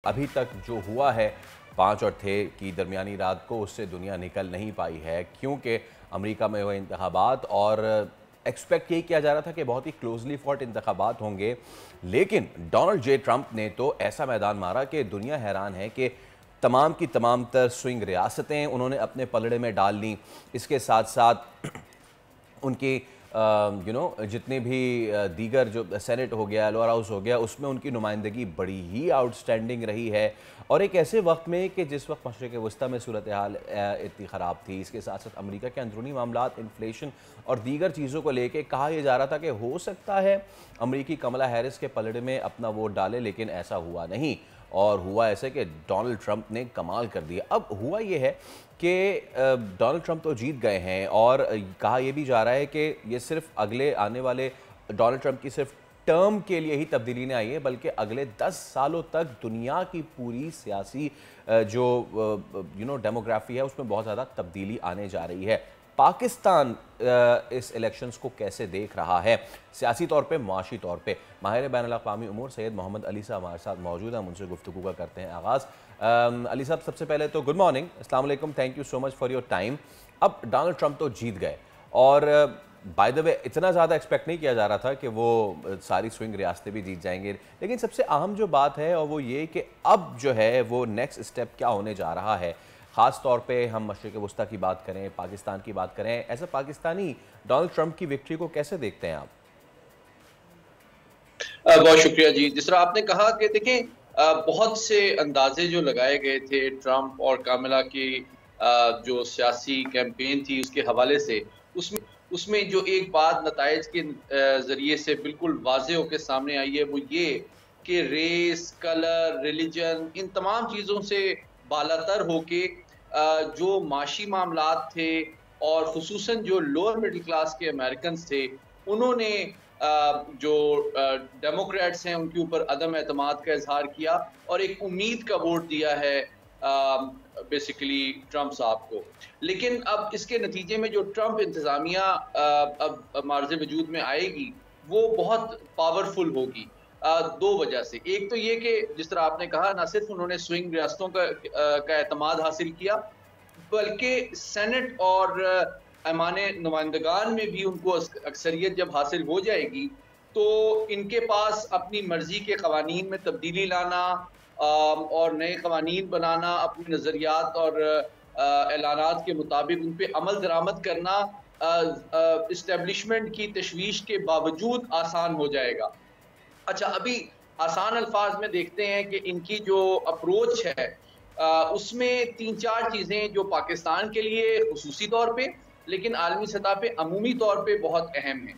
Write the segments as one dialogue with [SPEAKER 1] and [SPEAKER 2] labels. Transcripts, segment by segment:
[SPEAKER 1] अभी तक जो हुआ है 5 और 6 की दरमियानी रात को, उससे दुनिया निकल नहीं पाई है, क्योंकि अमेरिका में हुए इंतखाबात और एक्सपेक्ट यही किया जा रहा था कि बहुत ही क्लोजली फॉट इंतखाबात होंगे, लेकिन डोनाल्ड जे ट्रंप ने तो ऐसा मैदान मारा कि दुनिया हैरान है कि तमाम की तमाम तर स्विंग रियासतें उन्होंने अपने पलड़े में डाल ली। इसके साथ साथ उनकी जितने भी दीगर जो सेनेट हो गया, लोअर हाउस हो गया, उसमें उनकी नुमाइंदगी बड़ी ही आउटस्टैंडिंग रही है। और एक ऐसे वक्त में कि जिस वक्त मशरिक़ वस्ता में सूरत हाल इतनी ख़राब थी, इसके साथ साथ अमेरिका के अंदरूनी मामलात, इन्फ्लेशन और दीगर चीज़ों को लेके कहा यह जा रहा था कि हो सकता है अमरीकी कमला हैरिस के पलड़े में अपना वोट डाले, लेकिन ऐसा हुआ नहीं। और हुआ ऐसे कि डोनाल्ड ट्रंप ने कमाल कर दिया। अब हुआ ये है कि डोनाल्ड ट्रंप तो जीत गए हैं और कहा यह भी जा रहा है कि ये सिर्फ अगले आने वाले डोनाल्ड ट्रंप की सिर्फ टर्म के लिए ही तब्दीली नहीं आई है, बल्कि अगले 10 सालों तक दुनिया की पूरी सियासी जो डेमोग्राफी है उसमें बहुत ज़्यादा तब्दीली आने जा रही है। पाकिस्तान इस इलेक्शंस को कैसे देख रहा है सियासी तौर पे, मुआशी तौर पे? माहिर बैनुल-अक़वामी उमूर सैयद मोहम्मद अली साहब हमारे साथ मौजूद हैं, उनसे गुफ्तगू का करते हैं आगाज़। अली साहब, सबसे पहले तो गुड मॉर्निंग, अस्सलाम वालेकुम, thank you so much for your time. अब डोनाल्ड ट्रंप तो जीत गए और बाय द वे इतना ज़्यादा एक्सपेक्ट नहीं किया जा रहा था कि वो सारी स्विंग रियासतें भी जीत जाएंगे, लेकिन सबसे अहम जो बात है और वो ये कि अब जो है वो नेक्स्ट स्टेप क्या होने जा रहा है। ख़ास तौर पे हम मशरिक़ वस्ता की बात करें, पाकिस्तान की बात करें, as a Pakistani Donald Trump की विक्ट्री को कैसे देखते हैं आप?
[SPEAKER 2] बहुत शुक्रिया जी। जिस तरह आपने कहा कि देखें, बहुत से अंदाजे जो लगाए गए थे ट्रंप और कामिला की जो सियासी कैंपेन थी उसके हवाले से, उसमें उसमें जो एक बात नताइज के ज़रिए से बिल्कुल वाज़ेह होकर सामने आई है वो ये कि रेस, कलर, रिलीजन, इन तमाम चीज़ों से बालातर होके जो माशी मामलात थे और ख़ुसूसन जो लोअर मिडिल क्लास के अमेरिकन्स थे, उन्होंने जो डेमोक्रेट्स हैं उनके ऊपर अदम एतमाद का इज़हार किया और एक उम्मीद का वोट दिया है बेसिकली ट्रंप साहब को। लेकिन अब इसके नतीजे में जो ट्रंप इंतज़ामिया अब मार्ज़ वजूद में आएगी, वो बहुत पावरफुल होगी 2 वजह से। एक तो ये कि जिस तरह आपने कहा, ना सिर्फ उन्होंने स्विंग रियासतों का एतमाद हासिल किया, बल्कि सेनेट और ऐवान नुमाइंदगान में भी उनको अक्सरियत जब हासिल हो जाएगी, तो इनके पास अपनी मर्जी के कवानीन में तब्दीली लाना और नए कवानीन बनाना, अपने नज़रियात और ऐलानात के मुताबिक उन पे अमल दरामद करना इस्टेब्लिशमेंट की तशवीश के बावजूद आसान हो जाएगा। अच्छा, अभी आसान अल्फाज में देखते हैं कि इनकी जो अप्रोच है उसमें 3-4 चीज़ें जो पाकिस्तान के लिए खुसूसी तौर पे, लेकिन आलमी सतह पे अमूमी तौर पे बहुत अहम है।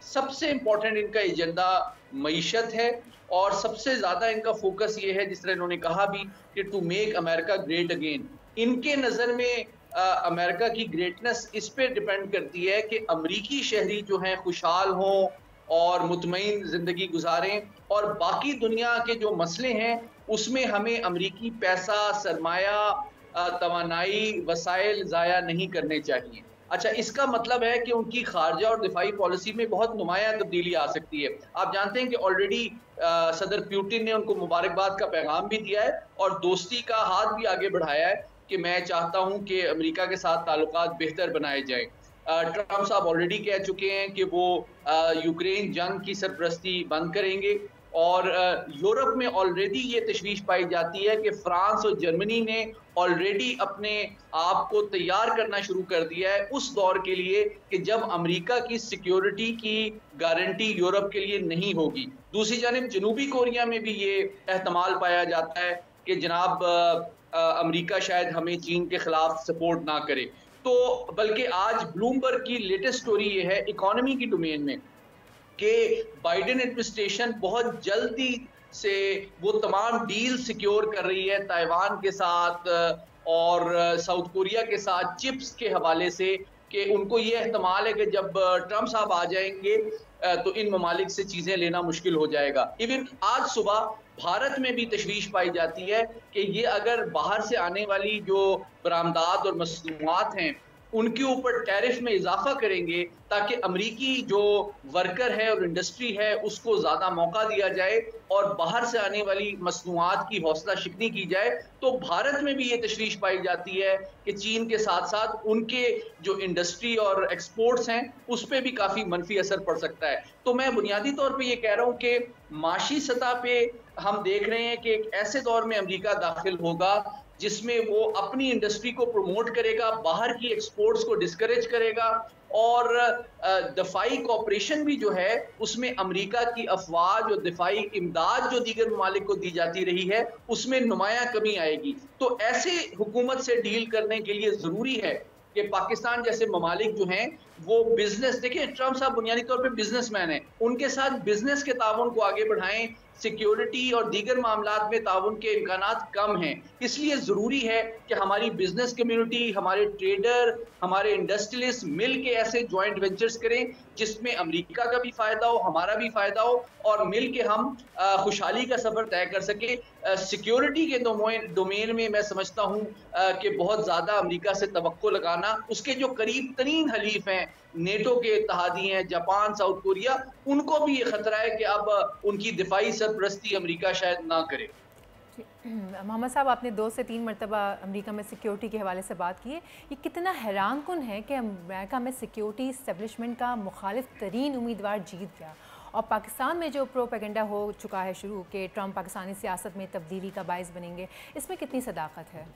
[SPEAKER 2] सबसे इम्पोर्टेंट इनका एजेंडा मईशत है और सबसे ज़्यादा इनका फोकस ये है, जिस तरह इन्होंने कहा भी, कि to make America great again. इनके नज़र में अमेरिका की ग्रेटनेस इस पे डिपेंड करती है कि अमरीकी शहरी जो हैं खुशहाल हों और मुतमईन ज़िंदगी गुजारें, और बाकी दुनिया के जो मसले हैं उसमें हमें अमरीकी पैसा, सरमाया, तवानाई, वसाइल ज़ाया नहीं करने चाहिए। अच्छा, इसका मतलब है कि उनकी खारजा और दिफाई पॉलिसी में बहुत नुमायाँ तब्दीली आ सकती है। आप जानते हैं कि ऑलरेडी सदर पुतिन ने उनको मुबारकबाद का पैगाम भी दिया है और दोस्ती का हाथ भी आगे बढ़ाया है कि मैं चाहता हूँ कि अमेरिका के साथ ताल्लुकात बेहतर बनाए जाएँ। ट्रंप साहब ऑलरेडी कह चुके हैं कि वो यूक्रेन जंग की सरपरस्ती बंद करेंगे और यूरोप में ऑलरेडी ये तशवीश पाई जाती है कि फ्रांस और जर्मनी ने ऑलरेडी अपने आप को तैयार करना शुरू कर दिया है उस दौर के लिए कि जब अमेरिका की सिक्योरिटी की गारंटी यूरोप के लिए नहीं होगी। दूसरी जानिब जनूबी कोरिया में भी ये एहतमाल पाया जाता है कि जनाब अमेरिका शायद हमें चीन के खिलाफ सपोर्ट ना करे। तो बल्कि आज ब्लूमबर्ग की लेटेस्ट स्टोरी ये है इकोनॉमी की डोमेन में कि बाइडेन एडमिनिस्ट्रेशन बहुत जल्दी से वो तमाम डील सिक्योर कर रही है ताइवान के साथ और साउथ कोरिया के साथ चिप्स के हवाले से, कि उनको ये एहतमाल है कि जब ट्रंप साहब आ जाएंगे तो इन ममालिक से चीज़ें लेना मुश्किल हो जाएगा। इवन आज सुबह भारत में भी तशवीश पाई जाती है कि ये अगर बाहर से आने वाली जो बरामदात और मसनूआत हैं उनके ऊपर टैरिफ में इजाफा करेंगे ताकि अमरीकी जो वर्कर है और इंडस्ट्री है उसको ज़्यादा मौका दिया जाए और बाहर से आने वाली मसनूआत की हौसला शिकनी की जाए, तो भारत में भी ये तशवीश पाई जाती है कि चीन के साथ साथ उनके जो इंडस्ट्री और एक्सपोर्ट्स हैं उस पर भी काफ़ी मनफी असर पड़ सकता है। तो मैं बुनियादी तौर पे ये कह रहा हूँ कि माशी सतह पे हम देख रहे हैं कि एक ऐसे दौर में अमेरिका दाखिल होगा जिसमें वो अपनी इंडस्ट्री को प्रमोट करेगा, बाहर की एक्सपोर्ट्स को डिस्करेज करेगा और दफाई कॉपरेशन भी जो है उसमें अमेरिका की अफवाज और दफाई इमदाद जो दीगर ममालिक को दी जाती रही है उसमें नुमाया कमी आएगी। तो ऐसे हुकूमत से डील करने के लिए ज़रूरी है कि पाकिस्तान जैसे ममालिक जो हैं वो बिजनेस, देखिए ट्रम्प साहब बुनियादी तौर पे बिजनेसमैन हैं, उनके साथ बिजनेस के ताउन को आगे बढ़ाएं, सिक्योरिटी और दीगर मामलात में ताउन के इम्कानात कम हैं। इसलिए ज़रूरी है कि हमारी बिजनेस कम्युनिटी, हमारे ट्रेडर, हमारे इंडस्ट्रियलिस्ट मिल के ऐसे जॉइंट वेंचर्स करें जिसमें अमेरिका का भी फ़ायदा हो, हमारा भी फ़ायदा हो और मिल के हम खुशहाली का सफ़र तय कर सके। सिक्योरिटी के डोमेन में मैं समझता हूँ कि बहुत ज़्यादा अमेरिका से तवक्को लगाना, उसके जो करीब तरीन हलीफ हैं, नेटो के इत्तेहादी हैं, जापान, साउथ कोरिया, उनको भी ये खतरा है कि अब उनकी दिफाई सरपरस्ती अमेरिका शायद ना करे।
[SPEAKER 3] मोहम्मद साहब, आपने 2 से 3 मरतबा अमेरिका में सिक्योरिटी के हवाले से बात की है। ये कितना हैरान कुन है कि अमेरिका में सिक्योरिटी इस्टेब्लिशमेंट का मुखालिफ तरीन उम्मीदवार जीत गया और पाकिस्तान में जो प्रोपेगेंडा हो चुका है शुरू कि ट्रंप पाकिस्तानी सियासत में तब्दीली का बाइस बनेंगे, इसमें कितनी सदाकत है?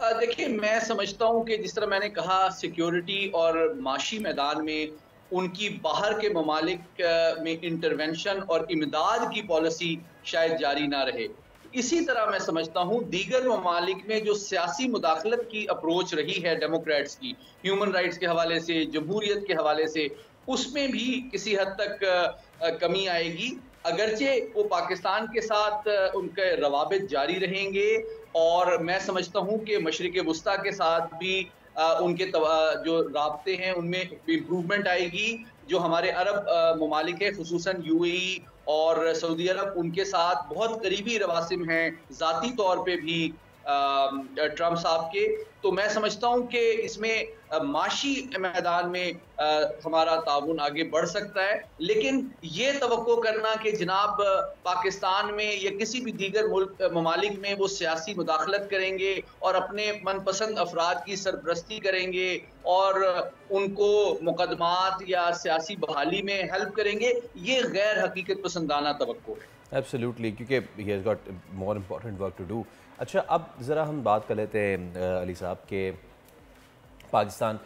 [SPEAKER 2] देखिए, मैं समझता हूँ कि जिस तरह मैंने कहा सिक्योरिटी और माशी मैदान में उनकी बाहर के ममालिक में इंटरवेंशन और इमदाद की पॉलिसी शायद जारी ना रहे। इसी तरह मैं समझता हूँ दीगर ममालिक में जो सियासी मुदाखलत की अप्रोच रही है डेमोक्रेट्स की, ह्यूमन राइट्स के हवाले से, जमहूरियत के हवाले से, उसमें भी किसी हद तक कमी आएगी। अगरचे वो पाकिस्तान के साथ उनके रवाबित जारी रहेंगे और मैं समझता हूँ कि मशरिक़ वुस्ता के साथ भी उनके जो राब्ते हैं उनमें इम्प्रूवमेंट आएगी। जो हमारे अरब ममालिक है, खुसूसन यूएई और सऊदी अरब, उनके साथ बहुत करीबी रवासिम हैं ज़ाती तौर पे भी ट्रम्प साहब के। तो मैं समझता हूँ कि इसमें माशी मैदान में हमारा ताउन आगे बढ़ सकता है, लेकिन ये तवक्को करना कि जनाब पाकिस्तान में या किसी भी दीगर मुल्क ममालिक में वो सियासी मुदाखलत करेंगे और अपने मनपसंद अफराद की सरपरस्ती करेंगे और उनको मुकदमात या सियासी बहाली में हेल्प करेंगे, ये गैर हकीकत पसंदाना तवक्को है।
[SPEAKER 1] एब्सोल्युटली, क्योंकि he has got more important work to do. अच्छा, अब ज़रा हम बात कर लेते हैं अली साहब के पाकिस्तान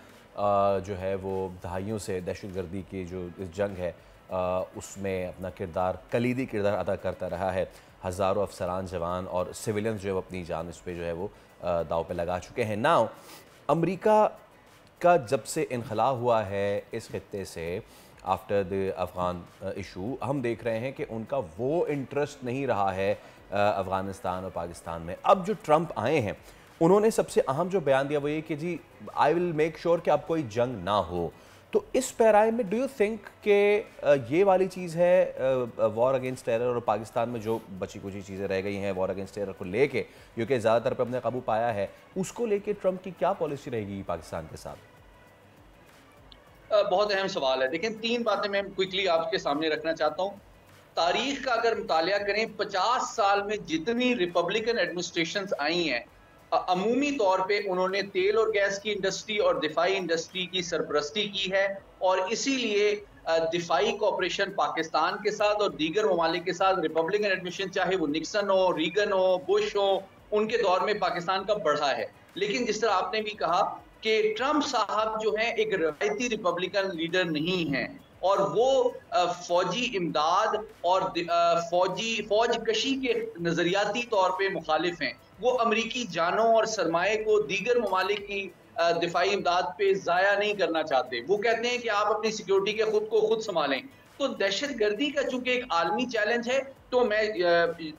[SPEAKER 1] जो है वो दहाइयों से दहशतगर्दी की जो इस जंग है उसमें अपना किरदार, कलीदी किरदार अदा करता रहा है। हज़ारों अफसरान, जवान और सिविलियंस जो है वो अपनी जान इस पर जो है वो दाव पे लगा चुके हैं। नाउ अमेरिका का जब से इनखला हुआ है इस खित्ते से आफ्टर द अफ़गान इशू, हम देख रहे हैं कि उनका वो इंटरेस्ट नहीं रहा है अफ़गानिस्तान और पाकिस्तान में। अब जो ट्रंप आए हैं उन्होंने सबसे अहम जो बयान दिया वो ये कि जी आई विल मेक श्योर कि अब कोई जंग ना हो। तो इस पैराए में डू यू थिंक कि ये वाली चीज़ है वॉर अगेंस्ट टेरर, और पाकिस्तान में जो बची कुछ चीज़ें रह गई हैं वॉर अगेंस्ट टेरर को लेके जो कि ज़्यादातर पर अपने काबू पाया है, उसको लेके ट्रंप की क्या पॉलिसी रहेगी पाकिस्तान के साथ?
[SPEAKER 2] बहुत अहम सवाल है। देखिए, 3 बातें मैं क्विकली आपके सामने रखना चाहता हूँ। तारीख का अगर मुतालिया करें, 50 साल में जितनी रिपब्लिकन एडमिनिस्ट्रेशंस आई हैं, अमूमी तौर पे उन्होंने तेल और गैस की इंडस्ट्री और दिफाई इंडस्ट्री की सरपरस्ती की है और इसीलिए दिफाई कॉपरेशन पाकिस्तान के साथ और दीगर ममालिक के साथ रिपब्लिकन एडमिनिस्ट्रेशन, चाहे वो निक्सन हो, रीगन हो, बुश हो, उनके दौर में पाकिस्तान का बढ़ा है। लेकिन जिस तरह आपने भी कहा कि ट्रंप साहब जो हैं एक रवायती रिपब्लिकन लीडर नहीं हैं और वो फौजी इमदाद और फौज कशी के नज़रियाती तौर पे मुखालिफ हैं। वो अमरीकी जानों और सरमाए को दीगर ममालिक की दिफाई इमदाद पे ज़ाया नहीं करना चाहते। वो कहते हैं कि आप अपनी सिक्योरिटी के खुद संभालें। तो दहशत गर्दी का चूंकि एक आलमी चैलेंज है, तो मैं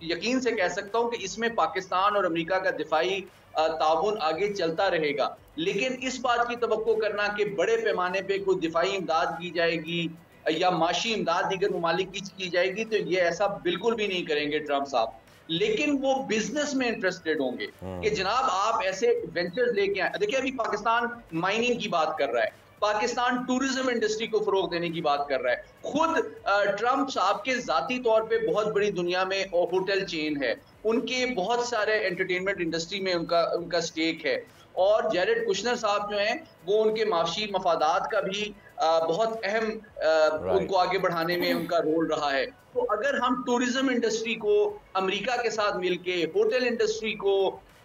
[SPEAKER 2] यकीन से कह सकता हूँ कि इसमें पाकिस्तान और अमेरिका का दिफाई ताउन आगे चलता रहेगा। लेकिन इस बात की तवक्को करना कि बड़े पैमाने पे कोई दिफाई इमदाद की जाएगी या माशी इमदाद दीगर ममालिक की जाएगी, तो ये ऐसा बिल्कुल भी नहीं करेंगे ट्रंप साहब। लेकिन वो बिजनेस में इंटरेस्टेड होंगे कि जनाब आप ऐसे वेंचर्स लेके आए। देखिए अभी पाकिस्तान माइनिंग की बात कर रहा है, पाकिस्तान टूरिज्म इंडस्ट्री को फरोग देने की बात कर रहा है। खुद ट्रंप साहब के जाती तौर पे बहुत बड़ी दुनिया में होटल चेन है, उनके बहुत सारे एंटरटेनमेंट इंडस्ट्री में उनका स्टेक है, और जैरेड कुशनर साहब जो हैं वो उनके माशी मफादात का भी बहुत अहम उनको आगे बढ़ाने में उनका रोल रहा है। तो अगर हम टूरिज्म इंडस्ट्री को अमेरिका के साथ मिलके, होटल इंडस्ट्री को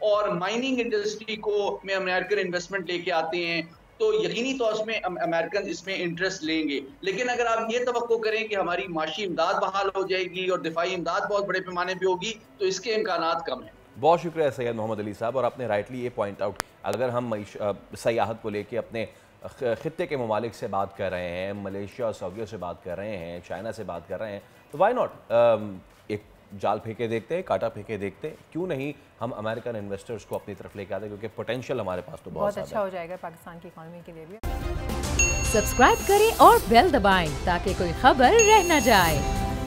[SPEAKER 2] और माइनिंग इंडस्ट्री को में अमेरिकन इन्वेस्टमेंट लेके आते हैं तो यकीनी तौर में अमेरिकन इसमें इंटरेस्ट लेंगे। लेकिन अगर आप ये तवक्को करें कि हमारी माशी इमदाद बहाल हो जाएगी और दिफाई इमदाद बहुत बड़े पैमाने पे होगी, तो इसके इम्कानात कम हैं।
[SPEAKER 1] बहुत शुक्रिया सैयद मोहम्मद अली साहब। और आपने राइटली ये पॉइंट आउट, अगर हम सयाहत को लेके अपने खित्ते के ममालिक से बात कर रहे हैं, मलेशिया और सऊदीया से बात कर रहे हैं, चाइना से बात कर रहे हैं, तो वाई नॉट एक जाल फेंके देखते हैं, कांटा फेंके देखते हैं, क्यों नहीं हम अमेरिकन इन्वेस्टर्स को अपनी तरफ लेके आते हैं, क्योंकि पोटेंशियल हमारे पास तो बहुत
[SPEAKER 3] अच्छा हो जाएगा पाकिस्तान की इकॉनमी के लिए भी।
[SPEAKER 4] सब्सक्राइब करें और बेल दबाएं ताकि कोई खबर रह न जाए।